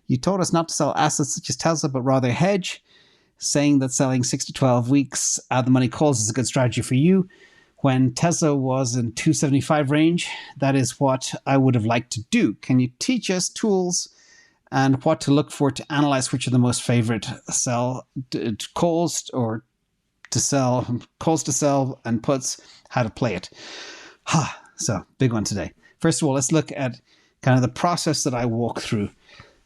You told us not to sell assets such as Tesla, but rather hedge, saying that selling 6 to 12 weeks out of the money calls is a good strategy for you. When Tesla was in 275 range, that is what I would have liked to do. Can you teach us tools and what to look for to analyze which are the most favorite calls to sell and puts, how to play it? So big one today. First of all, let's look at kind of the process that I walk through.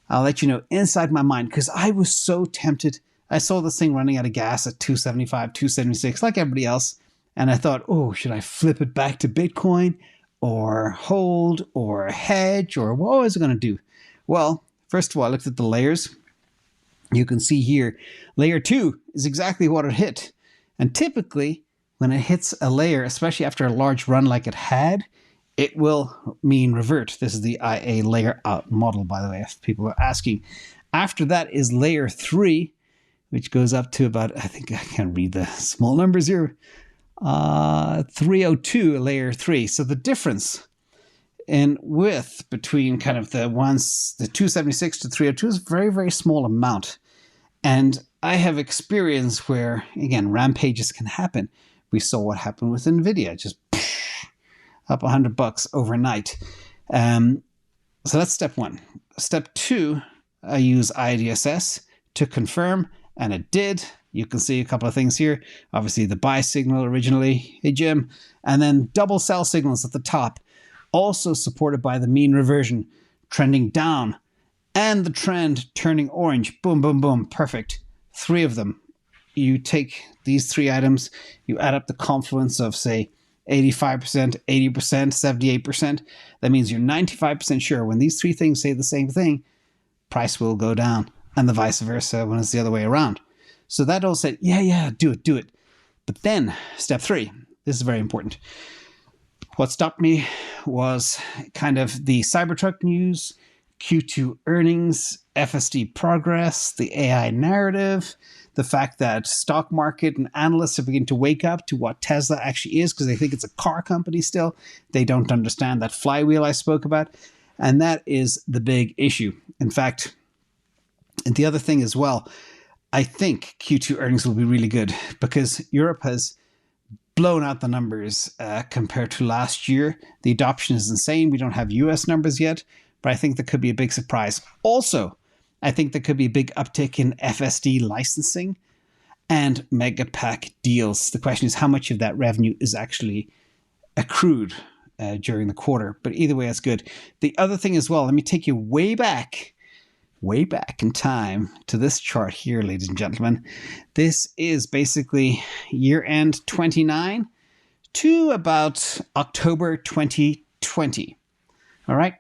I'll let you know inside my mind, because I was so tempted. I saw this thing running out of gas at 275, 276, like everybody else. And I thought, oh, should I flip it back to Bitcoin or hold or hedge, or what was I going to do? Well, first of all, I looked at the layers. You can see here, layer 2 is exactly what it hit. And typically, when it hits a layer, especially after a large run like it had, it will mean revert. This is the IA layer out model, by the way, if people are asking. After that is layer 3, which goes up to about, I think I can't read the small numbers here, 302, layer 3. So the difference in width between kind of the 276 to 302 is a very, very small amount. And I have experience where, again, rampages can happen. We saw what happened with NVIDIA, just up $100 overnight. So that's step 1. Step 2, I use IADSS to confirm, and it did. You can see a couple of things here. Obviously, the buy signal originally, hey Jim, and then double sell signals at the top, also supported by the mean reversion trending down, and the trend turning orange. Boom, boom, boom. Perfect. 3 of them. You take these 3 items, you add up the confluence of, say, 85%, 80%, 78%. That means you're 95% sure when these 3 things say the same thing, price will go down, and the vice versa when it's the other way around. So that all said, yeah, do it. But then, step 3, this is very important. What stopped me was kind of the Cybertruck news, Q2 earnings, FSD progress, the AI narrative, the fact that stock market and analysts are beginning to wake up to what Tesla actually is, because they think it's a car company still. They don't understand that flywheel I spoke about. And that is the big issue. In fact, and the other thing as well, I think Q2 earnings will be really good because Europe has blown out the numbers compared to last year. The adoption is insane. We don't have US numbers yet, but I think there could be a big surprise. Also, I think there could be a big uptick in FSD licensing and mega pack deals. The question is how much of that revenue is actually accrued during the quarter. But either way, that's good. The other thing as well, let me take you way back in time to this chart here, ladies and gentlemen. This is basically year-end 29 to about October 2020. All right?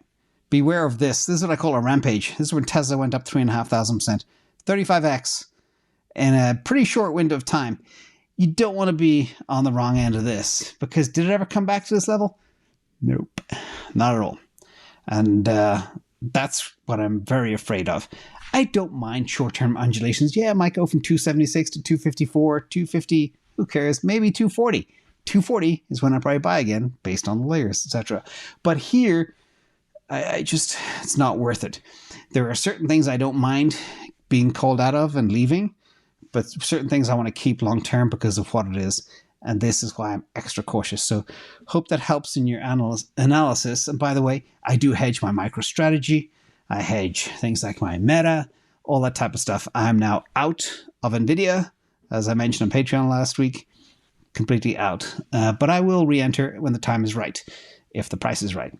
Beware of this. This is what I call a rampage. This is when Tesla went up 3,500%. 35x in a pretty short window of time. You don't want to be on the wrong end of this, because did it ever come back to this level? Nope, not at all. And that's what I'm very afraid of. I don't mind short-term undulations. Yeah, it might go from 276 to 254, 250, who cares? Maybe 240. 240 is when I probably buy again, based on the layers, etc. But here, I just, it's not worth it. There are certain things I don't mind being called out of and leaving, but certain things I want to keep long-term because of what it is. And this is why I'm extra cautious. So hope that helps in your analysis. And by the way, I do hedge my MicroStrategy. I hedge things like my Meta, all that type of stuff. I'm now out of NVIDIA, as I mentioned on Patreon last week, completely out. But I will re-enter when the time is right, if the price is right.